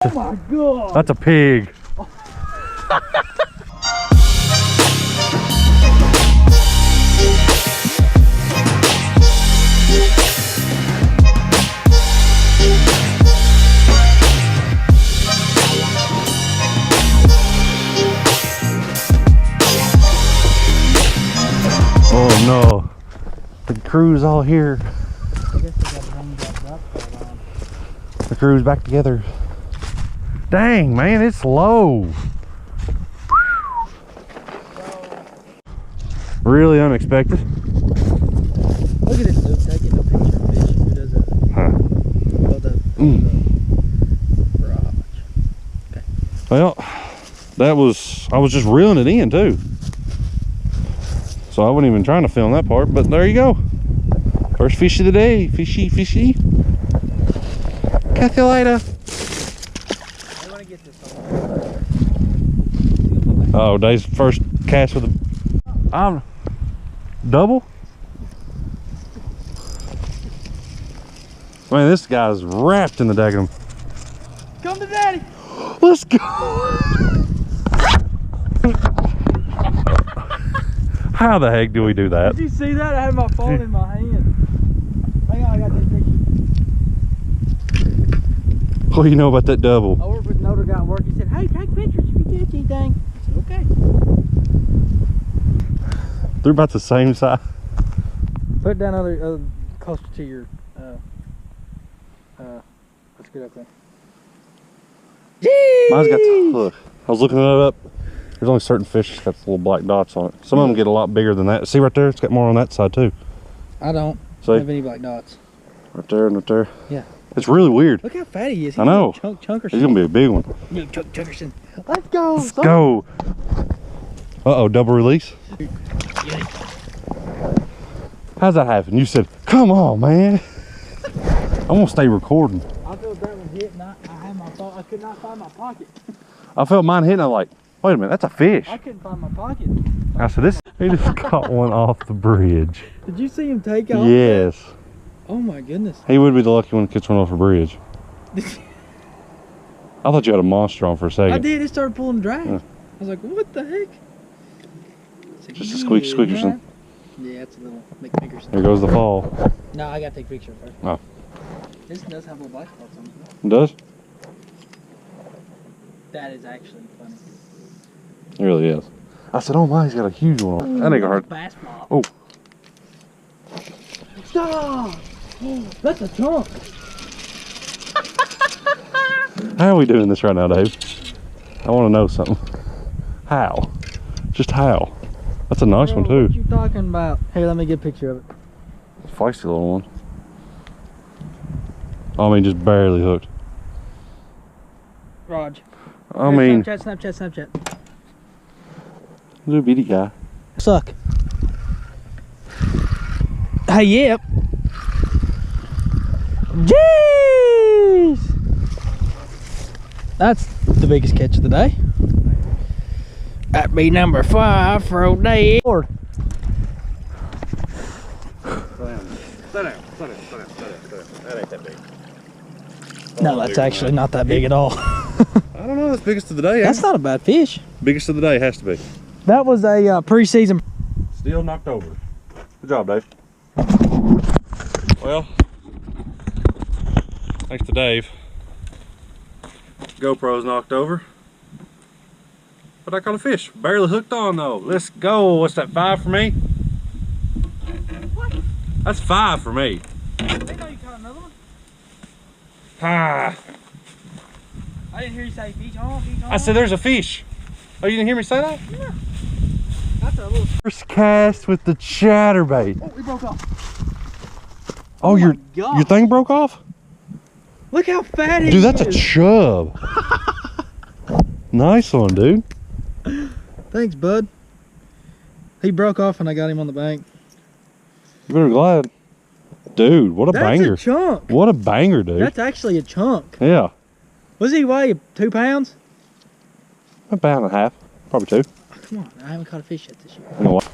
Oh my God. That's a pig. Oh no, the crew's all here. I guess they gotta hang that drop card on. The crew's back together. Dang, man, it's low. Really unexpected. Look at this dude taking a picture of fish. Who does that? Huh. Hold up. Garage. Okay. Well, I was just reeling it in too. So I wasn't even trying to film that part, but there you go. First fish of the day. Fishy, fishy. Catch you later. I want to get this on. Oh, Dave's first cast with a double. Man, this guy's wrapped in the daggum. Come to daddy. Let's go. How the heck do we do that? Did you see that? I had my phone in my hand. Hang on, I got this picture. What do you know about that double? I worked with another guy at work. He said, hey, take pictures if you catch anything. I said, okay. They're about the same size. Put it down other closer to your let's get up there. Mine's got the look. I was looking it up. There's only certain fish that's got little black dots on it. Some of them get a lot bigger than that. See right there? It's got more on that side too. I don't have any black dots. Right there and right there. Yeah. It's really weird. Look how fat he is. I know. Chunkerson. He's gonna be a big one. Chunkerson. Let's go. Let's go. Uh-oh, double release. How's that happen? You said, come on, man. I'm gonna stay recording. I felt that one hit and I had my phone. I could not find my pocket. I felt mine hitting. I'm like, wait a minute, that's a fish. I couldn't find my pocket. I said, he just caught one off the bridge. Did you see him take off? Yes. Oh my goodness. He would be the lucky one that gets one off a bridge. I thought you had a monster on for a second. I did. It started pulling drag. Yeah. I was like, what the heck? Like, Just a squeak squeakerson. Yeah, it's a little McMickerson. Here goes the fall. No, I gotta take a picture first. Oh. This does have little black spots on it. It does? That is actually funny. It really is. I said, oh my, he's got a huge one on. That ain't gonna hurt. Bass ball. Oh. Stop! That's a chunk. How are we doing this right now, Dave? I want to know something. How? Just how? That's a nice one too. What you talking about? Here, let me get a picture of it. Feisty little one. I mean, just barely hooked. Raj. I mean, Snapchat. little bitty guy. Suck. Hey, yep. Jeez! That's the biggest catch of the day. That'd be number 5 for old day. Lord. That ain't that big. No, that's actually not that big at all. I don't know, that's biggest of the day. That's not a bad fish. Biggest of the day has to be. That was a pre-season. Still knocked over. Good job, Dave. Well, thanks to Dave. GoPro's knocked over. But I caught a fish. Barely hooked on though. Let's go. What's that, 5 for me? What? That's 5 for me. I know you caught another one. Ah. I didn't hear you say fish on. I said there's a fish. Oh, you didn't hear me say that? Yeah. That's a little. First cast with the chatterbait. Oh, it broke off. Oh, my your thing broke off? Look how fat he is. Dude, that's a chub. Nice one, dude. Thanks, bud. He broke off and I got him on the bank. You better glad. Dude, what a banger. That's a chunk. What a banger, dude. That's actually a chunk. Yeah. What does he weigh? 2 pounds? A pound and a half. Probably 2. Oh, come on. I haven't caught a fish yet this year. You know what?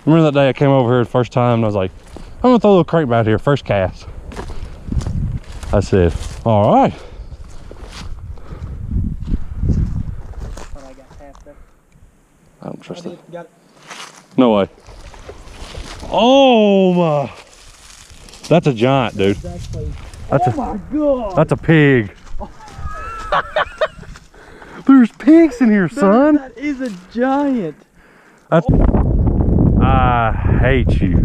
Remember that day I came over here the first time and I was like, I'm gonna throw a little crankbait out here, first cast. I said, all right. I don't trust that. Got it. No way. Oh my. That's a giant, dude. That's oh my God. That's a pig. There's pigs in here, son. That is a giant. That's, I hate you.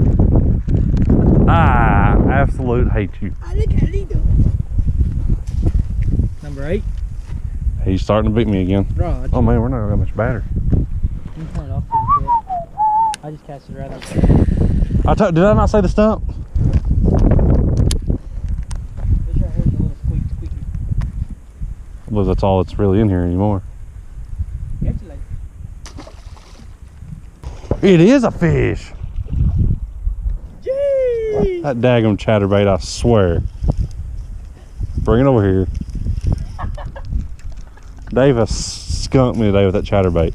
I absolute hate you. Number 8. He's starting to beat me again. Rod. Oh man, we're not got much battery. You can turn it off pretty quick. I just cast it right up there. Did I not say the stump? This right here is a little squeaky. Well, that's all that's really in here anymore. It is a fish. Jeez. That daggum chatterbait, I swear. Bring it over here. Dave has skunked me today with that chatterbait.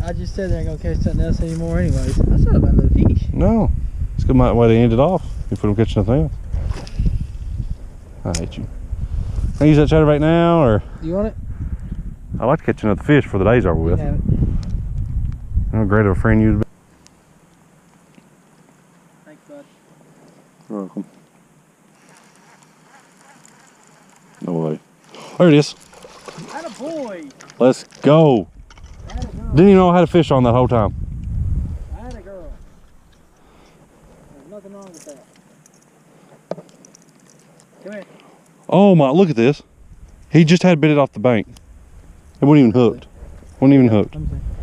I just said they ain't gonna catch something else anymore anyways. I saw about little fish. No. It's a good way to end it off if we don't catch nothing else. I hate you. Can I use that chatterbait now, or? You want it? I like to catch another fish for the days over with. You have it. How great of a friend you've been. Thanks, bud. You're welcome. No way. There it is. Attaboy. Let's go. Didn't even know I had a fish on that whole time. Atta girl. There's nothing wrong with that. Come here. Oh my, look at this. He just had bit it off the bank. It wasn't even hooked. Wasn't even hooked. Let me see.